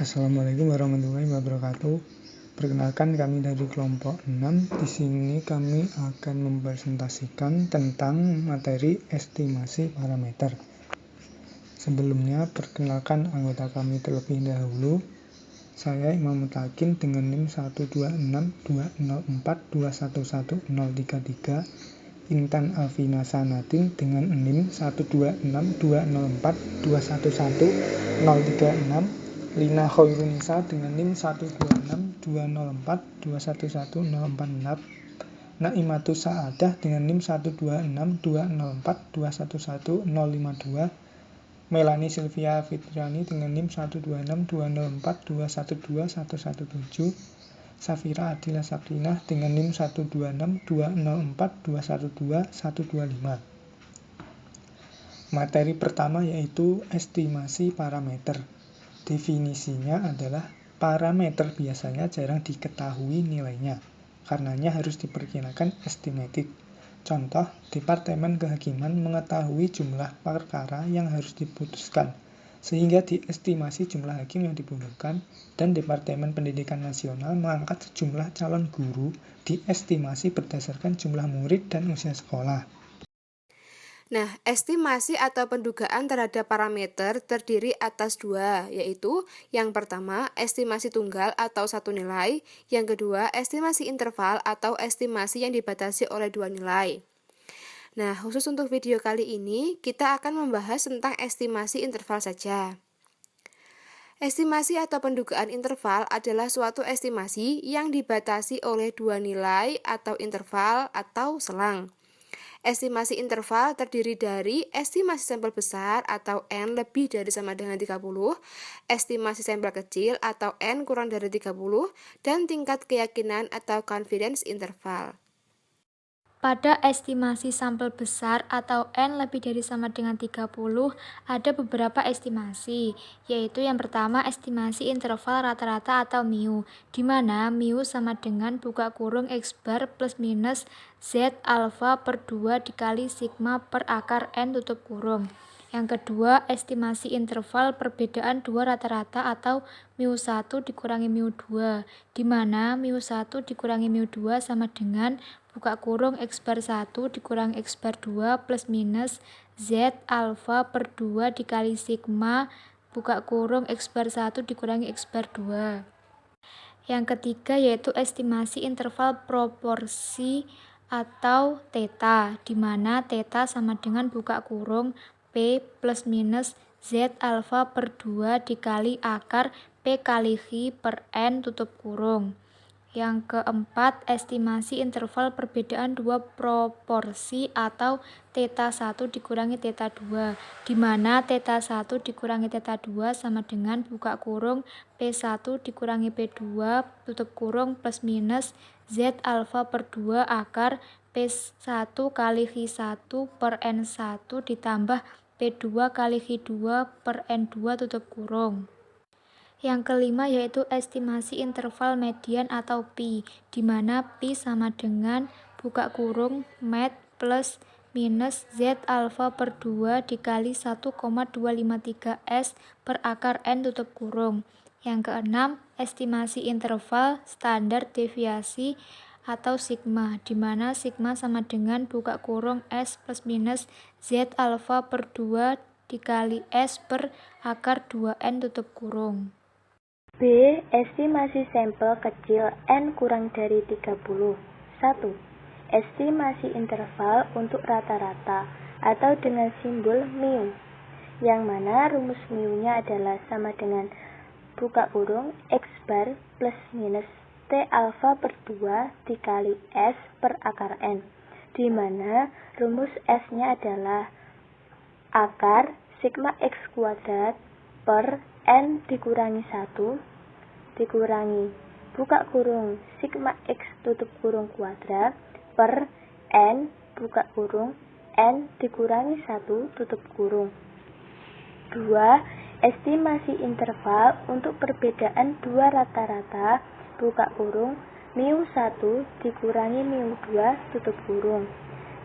Assalamualaikum warahmatullahi wabarakatuh. Perkenalkan, kami dari kelompok 6. Di sini kami akan mempresentasikan tentang materi estimasi parameter. Sebelumnya, perkenalkan anggota kami terlebih dahulu. Saya Imam Mutakin dengan NIM 1262042111033. Intan Alvina Sanatin dengan NIM 1262042111036. Lina Khairunisa dengan NIM 1262042111046. Naimatus Saadah dengan NIM 1262042111052. Melani Sylvia Fitriani dengan NIM 126204204212117. Safira Adila Sabrina dengan NIM 1262042012125. Materi pertama yaitu estimasi parameter. Definisinya adalah parameter biasanya jarang diketahui nilainya, karenanya harus diperkirakan estimated. Contoh, Departemen Kehakiman mengetahui jumlah perkara yang harus diputuskan, sehingga diestimasi jumlah hakim yang dibutuhkan, dan Departemen Pendidikan Nasional mengangkat sejumlah calon guru diestimasi berdasarkan jumlah murid dan usia sekolah. Nah, estimasi atau pendugaan terhadap parameter terdiri atas dua, yaitu yang pertama, estimasi tunggal atau satu nilai, yang kedua, estimasi interval atau estimasi yang dibatasi oleh dua nilai. Nah, khusus untuk video kali ini, kita akan membahas tentang estimasi interval saja. Estimasi atau pendugaan interval adalah suatu estimasi yang dibatasi oleh dua nilai atau interval atau selang. Estimasi interval terdiri dari estimasi sampel besar atau N lebih dari sama dengan 30, estimasi sampel kecil atau N kurang dari 30, dan tingkat keyakinan atau confidence interval. Pada estimasi sampel besar atau N lebih dari sama dengan 30, ada beberapa estimasi, yaitu yang pertama estimasi interval rata-rata atau mu, di mana mu sama dengan buka kurung X bar plus minus Z alfa per 2 dikali sigma per akar N tutup kurung. Yang kedua, estimasi interval perbedaan dua rata-rata atau mu1 dikurangi mu2, di mana mu1 dikurangi mu2 sama dengan buka kurung X bar 1 dikurangi X bar 2 plus minus Z alfa per 2 dikali sigma buka kurung X bar 1 dikurangi X bar 2. Yang ketiga yaitu estimasi interval proporsi atau theta, di mana theta sama dengan buka kurung P plus minus Z alfa per 2 dikali akar P kali X per N tutup kurung. Yang keempat, estimasi interval perbedaan dua proporsi atau theta 1 dikurangi theta 2, di mana theta 1 dikurangi theta 2 sama dengan buka kurung P1 dikurangi P2 tutup kurung plus minus Z alfa per 2 akar P1 kali X1 per N1 ditambah P2 kali X2 per N2 tutup kurung. Yang kelima yaitu estimasi interval median atau pi, di mana pi sama dengan buka kurung med plus minus Z alfa per 2 dikali 1,253 S per akar N tutup kurung. Yang keenam, estimasi interval standar deviasi atau sigma, di mana sigma sama dengan buka kurung S plus minus Z alfa per 2 dikali S per akar 2N tutup kurung. B. Estimasi sampel kecil N kurang dari 30. 1. Estimasi interval untuk rata-rata atau dengan simbol mu, yang mana rumus mu-nya adalah sama dengan buka kurung X bar plus minus T alfa per 2 dikali S per akar N, di mana rumus S-nya adalah akar sigma X kuadrat per N dikurangi 1 dikurangi buka kurung sigma X tutup kurung kuadrat per N buka kurung N dikurangi 1 tutup kurung. 2. Estimasi interval untuk perbedaan dua rata-rata buka kurung mu1 dikurangi mu2 tutup kurung,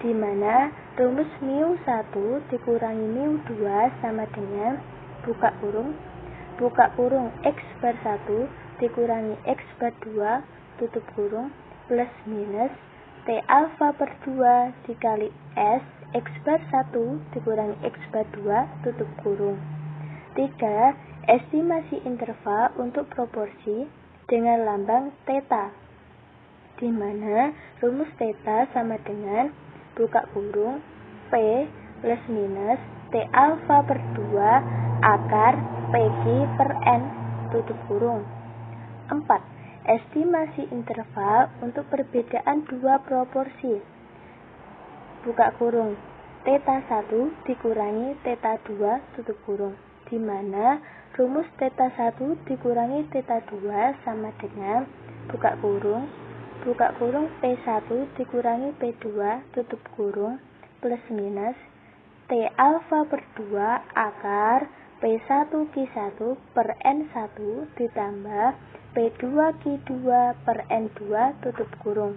di mana rumus mu1 dikurangi mu2 sama dengan buka kurung buka kurung X per 1 dikurangi X per 2 tutup kurung plus minus T alfa per 2 dikali S X per 1 dikurangi X per 2 tutup kurung. 3. Estimasi interval untuk proporsi dengan lambang theta, di mana rumus theta sama dengan buka kurung P plus minus T alfa per 2 akar PQ per N tutup kurung. 4. Estimasi interval untuk perbedaan dua proporsi. Buka kurung theta 1 dikurangi theta 2 tutup kurung, di mana rumus theta 1 dikurangi theta 2 sama dengan buka kurung P1 dikurangi P2 tutup kurung plus minus T alfa per 2 akar P1Q1 per N1 ditambah P2Q2 per N2 tutup kurung.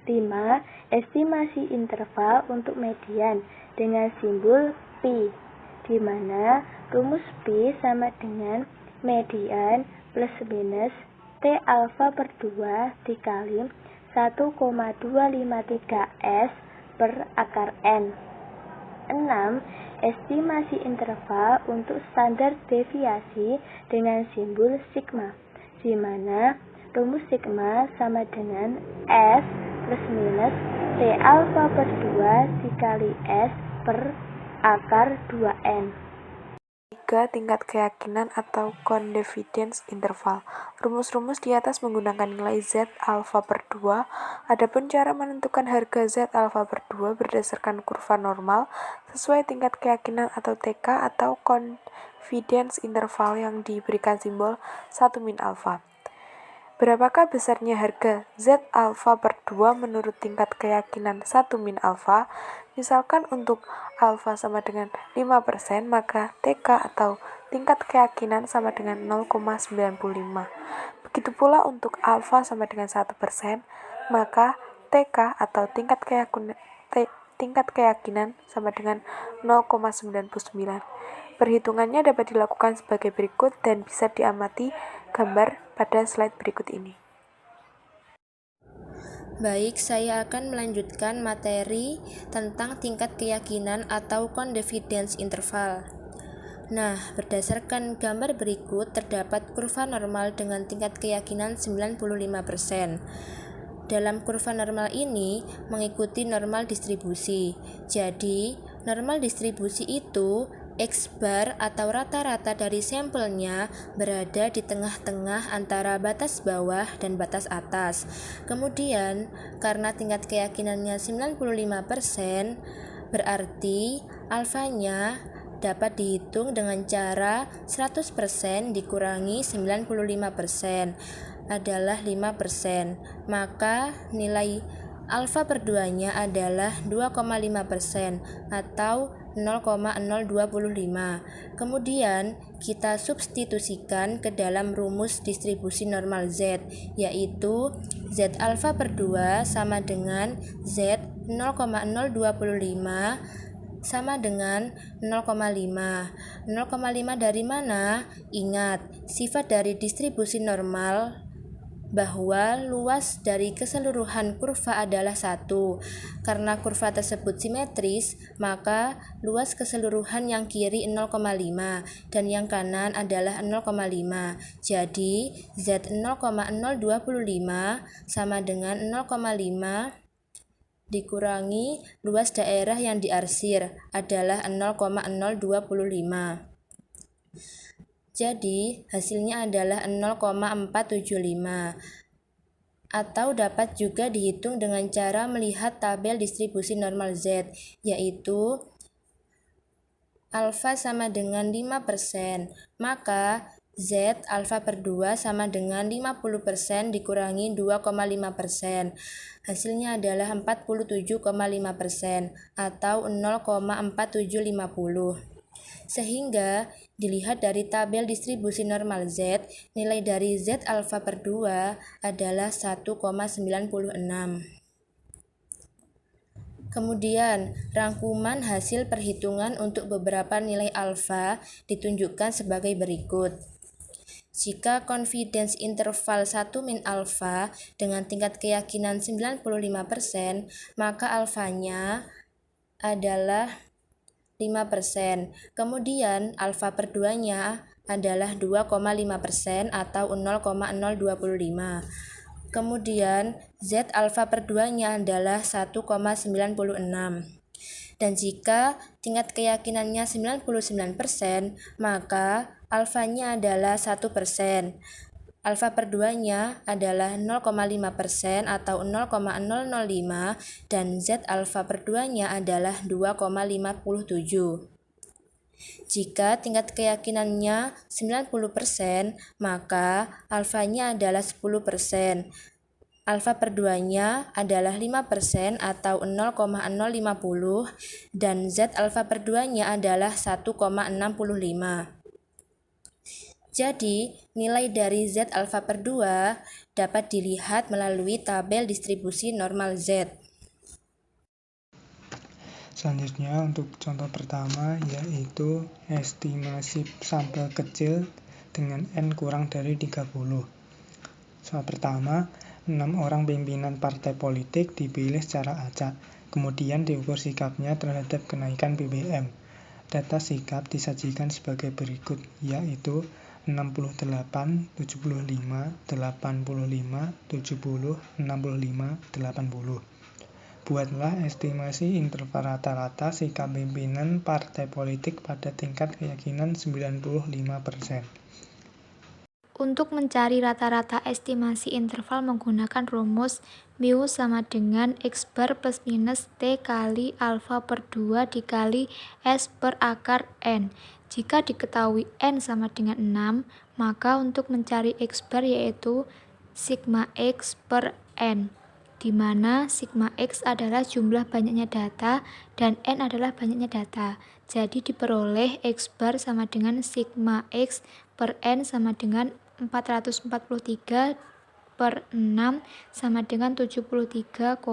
5. Estimasi interval untuk median dengan simbol Pi, di mana rumus Pi sama dengan median plus minus T alfa per 2 dikali 1,253 S per akar N. 6. Estimasi interval untuk standar deviasi dengan simbol sigma, di mana rumus sigma sama dengan S plus minus T alfa per 2 dikali S per akar 2N. 3. Tingkat keyakinan atau confidence interval. Rumus-rumus di atas menggunakan nilai Z alfa per 2. Adapun cara menentukan harga Z alfa per 2 berdasarkan kurva normal sesuai tingkat keyakinan atau TK atau confidence interval yang diberikan simbol 1 min alfa. Berapakah besarnya harga Z alfa per 2 menurut tingkat keyakinan 1 min alfa? Misalkan untuk alfa sama dengan 5%, maka TK atau tingkat keyakinan sama dengan 0,95. Begitu pula untuk alfa sama dengan 1%, maka TK atau tingkat keyakinan sama dengan 0,99. Perhitungannya dapat dilakukan sebagai berikut dan bisa diamati gambar pada slide berikut ini. Baik, saya akan melanjutkan materi tentang tingkat keyakinan atau confidence interval. Nah, berdasarkan gambar berikut terdapat kurva normal dengan tingkat keyakinan 95%. Dalam kurva normal ini mengikuti normal distribusi. Jadi, normal distribusi itu X bar atau rata-rata dari sampelnya berada di tengah-tengah antara batas bawah dan batas atas. Kemudian, karena tingkat keyakinannya 95%, berarti alfanya dapat dihitung dengan cara 100% dikurangi 95% adalah 5%. Maka nilai alfa per 2-nya adalah 2,5% atau 0,025. Kemudian kita substitusikan ke dalam rumus distribusi normal Z, yaitu Z alfa per 2 sama dengan Z 0,025 sama dengan 0,5. 0,5 dari mana? Ingat, sifat dari distribusi normal bahwa luas dari keseluruhan kurva adalah 1. Karena kurva tersebut simetris, maka luas keseluruhan yang kiri 0,5 dan yang kanan adalah 0,5. Jadi, Z 0,025 sama dengan 0,5 dikurangi luas daerah yang diarsir adalah 0,025. Jadi, hasilnya adalah 0,475 atau dapat juga dihitung dengan cara melihat tabel distribusi normal Z, yaitu alfa sama dengan 5%, maka Z alfa per 2 sama dengan 50% dikurangi 2,5%. Hasilnya adalah 47,5% atau 0,4750. Sehingga dilihat dari tabel distribusi normal Z, nilai dari Z alfa per 2 adalah 1,96. Kemudian, rangkuman hasil perhitungan untuk beberapa nilai alfa ditunjukkan sebagai berikut. Jika confidence interval 1 min alfa dengan tingkat keyakinan 95%, maka alfanya adalah 5%. Kemudian alfa per 2-nya adalah 2,5% atau 0,025. Kemudian Z alfa per 2-nya adalah 1,96. Dan jika tingkat keyakinannya 99%, maka alfanya adalah 1%. Alfa per 2-nya adalah 0,5% atau 0,005 dan Z alfa per 2-nya adalah 2,57. Jika tingkat keyakinannya 90%, maka alfanya adalah 10%. Alfa per 2-nya adalah 5% atau 0,050 dan Z alfa per 2-nya adalah 1,65. Jadi, nilai dari Z alfa per 2 dapat dilihat melalui tabel distribusi normal Z. Selanjutnya untuk contoh pertama yaitu estimasi sampel kecil dengan N kurang dari 30. Soal pertama, 6 orang pimpinan partai politik dipilih secara acak, kemudian diukur sikapnya terhadap kenaikan BBM. Data sikap disajikan sebagai berikut, yaitu 68, 75, 85, 70, 65, 80. Buatlah estimasi interval rata-rata sikap pimpinan partai politik pada tingkat keyakinan 95%. Untuk mencari rata-rata estimasi interval menggunakan rumus mu sama dengan X bar plus minus T kali alfa per 2 dikali S per akar N. Jika diketahui N sama dengan 6, maka untuk mencari X bar yaitu sigma X per N, di mana sigma X adalah jumlah banyaknya data dan N adalah banyaknya data. Jadi diperoleh X bar sama dengan sigma X per N sama dengan 443 per 6 sama dengan 73,83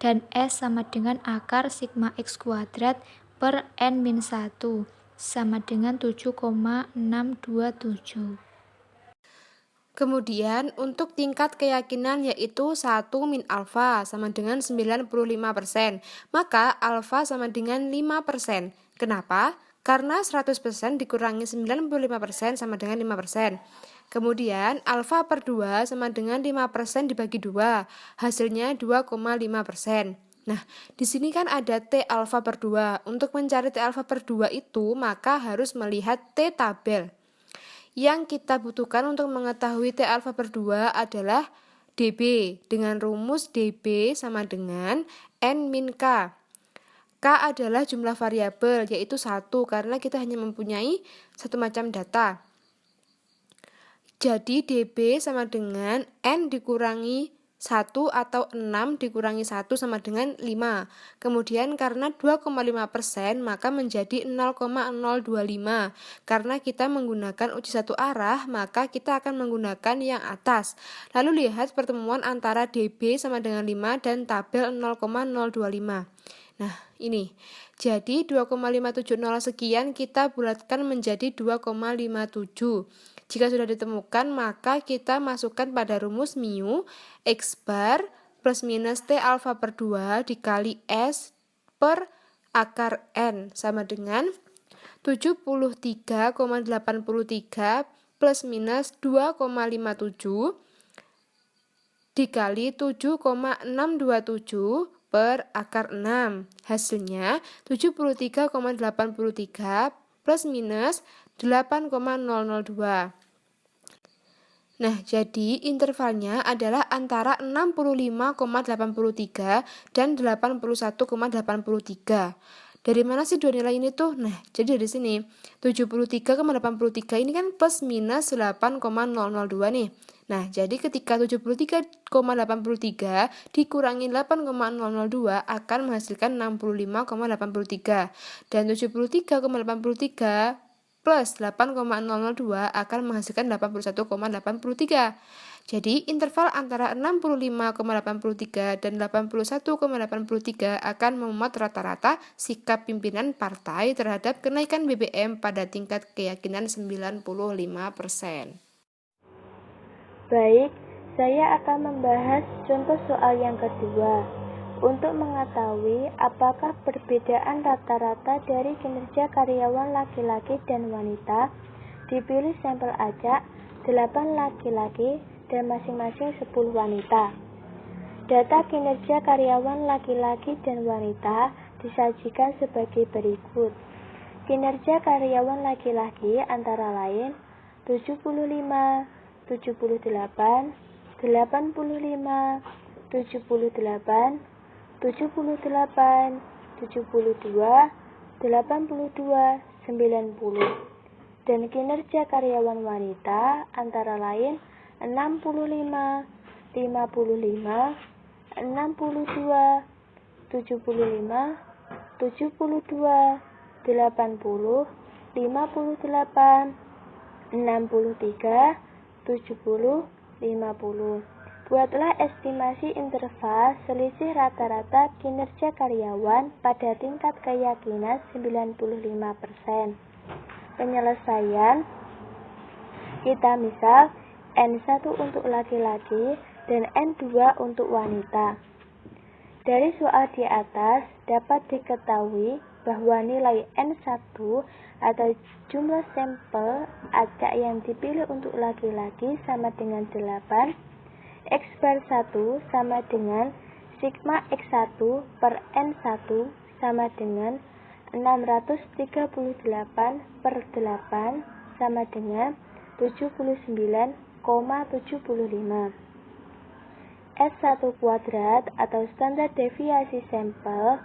dan S sama dengan akar sigma X kuadrat per N-1 sama dengan 7,627. Kemudian untuk tingkat keyakinan yaitu 1 min alfa sama dengan 95%, maka alfa sama dengan 5%. Kenapa? Karena 100% dikurangi 95% sama dengan 5%. Kemudian alfa per 2 sama dengan 5% dibagi 2, hasilnya 2,5%. Nah, di sini kan ada T alfa per 2. Untuk mencari T alfa per 2 itu, maka harus melihat T tabel. Yang kita butuhkan untuk mengetahui T alfa per 2 adalah DB, dengan rumus DB sama dengan N min K. K adalah jumlah variabel, yaitu 1, karena kita hanya mempunyai satu macam data. Jadi DB sama dengan N dikurangi 1 atau 6 dikurangi 1 sama dengan 5. Kemudian karena 2,5% maka menjadi 0,025. Karena kita menggunakan uji satu arah, maka kita akan menggunakan yang atas. Lalu lihat pertemuan antara DB sama dengan 5 dan tabel 0,025. Nah, ini. Jadi 2,570 sekian kita bulatkan menjadi 2,57. Jika sudah ditemukan, maka kita masukkan pada rumus mu X bar plus minus T alfa per 2 dikali S per akar N sama dengan 73,83 plus minus 2,57 dikali 7,627 per akar 6. Hasilnya 73,83 plus minus 8,002. Nah, jadi intervalnya adalah antara 65,83 dan 81,83. Dari mana sih dua nilai ini tuh? Nah, jadi dari sini 73,83 ini kan plus minus 8,002 nih. Nah, jadi ketika 73,83 dikurangi 8,002 akan menghasilkan 65,83. Dan 73,83 plus 8,002 akan menghasilkan 81,83. Jadi, interval antara 65,83 dan 81,83 akan memuat rata-rata sikap pimpinan partai terhadap kenaikan BBM pada tingkat keyakinan 95%. Baik, saya akan membahas contoh soal yang kedua. Untuk mengetahui apakah perbedaan rata-rata dari kinerja karyawan laki-laki dan wanita, dipilih sampel acak 8 laki-laki dan masing-masing 10 wanita. Data kinerja karyawan laki-laki dan wanita disajikan sebagai berikut. Kinerja karyawan laki-laki antara lain 75, 78, 85, 78, 78, 72, 82, 90. Dan kinerja karyawan wanita antara lain 65, 55, 62, 75, 72, 80, 58, 63, 70, 50. Buatlah estimasi interval selisih rata-rata kinerja karyawan pada tingkat keyakinan 95%. Penyelesaian, kita misal N1 untuk laki-laki dan N2 untuk wanita. Dari soal di atas dapat diketahui bahwa nilai N1 atau jumlah sampel acak yang dipilih untuk laki-laki sama dengan 8, X bar 1 sama dengan sigma X1 per N1 sama dengan 638 per 8 sama dengan 79,75. S1 kuadrat atau standar deviasi sampel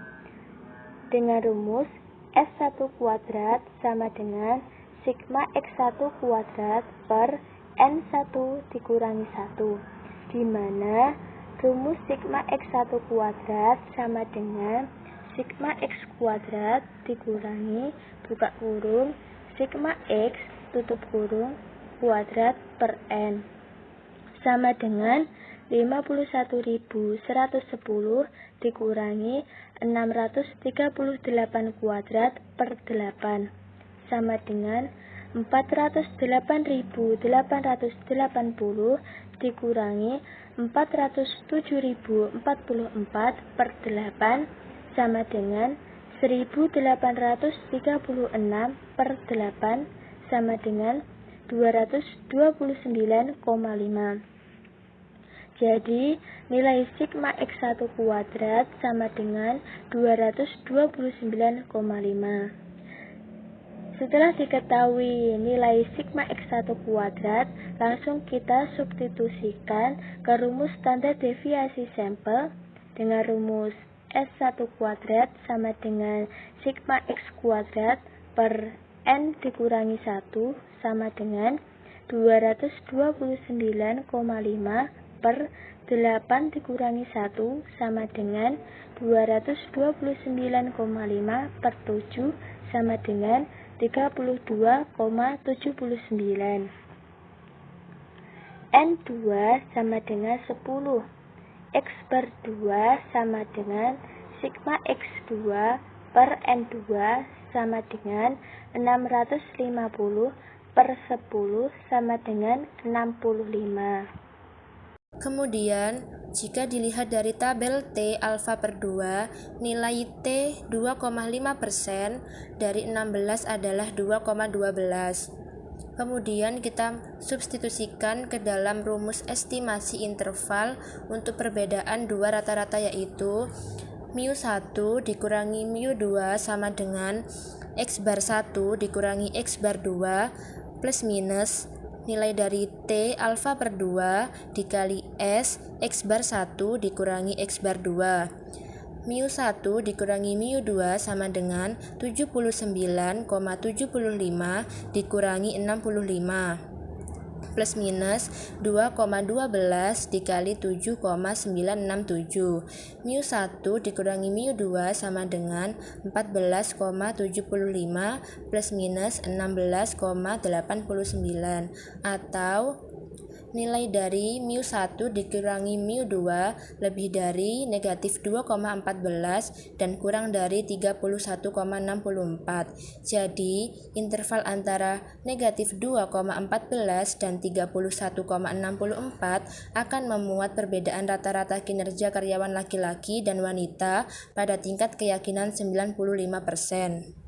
dengan rumus S1 kuadrat sama dengan sigma X1 kuadrat per N1 dikurangi 1, di mana rumus sigma X1 kuadrat sama dengan sigma X kuadrat dikurangi buka kurung sigma X tutup kurung kuadrat per N sama dengan 51.110 dikurangi 638 kuadrat per 8 sama dengan 408.880 dikurangi 407.044 per 8 sama dengan 1836 per 8 sama dengan 229,5. Jadi, nilai sigma X1 kuadrat sama dengan 229,5. Setelah diketahui nilai sigma X1 kuadrat, langsung kita substitusikan ke rumus standar deviasi sampel dengan rumus S1 kuadrat sama dengan sigma X kuadrat per N dikurangi 1 sama dengan 229,5 per 8 dikurangi 1 sama dengan 229,5 per 7 sama dengan 32,79. N2 sama dengan 10. X per 2 sama dengan sigma X2 per N2 sama dengan 650 per 10 sama dengan 65. Kemudian, jika dilihat dari tabel T alfa per 2, nilai T 2,5% dari 16 adalah 2,12. Kemudian kita substitusikan ke dalam rumus estimasi interval untuk perbedaan dua rata-rata, yaitu mu1 dikurangi mu2 sama dengan X bar 1 dikurangi X bar 2 plus minus nilai dari T alfa per 2 dikali S X bar 1 dikurangi X bar 2. mu1 dikurangi mu2 sama dengan 79,75 dikurangi 65 plus minus 2,12 dikali 7,967. mu1 dikurangi mu2 sama dengan 14,75 plus minus 16,89 atau nilai dari mu1 dikurangi mu2 lebih dari negatif 2,14 dan kurang dari 31,64. Jadi, interval antara negatif 2,14 dan 31,64 akan memuat perbedaan rata-rata kinerja karyawan laki-laki dan wanita pada tingkat keyakinan 95%.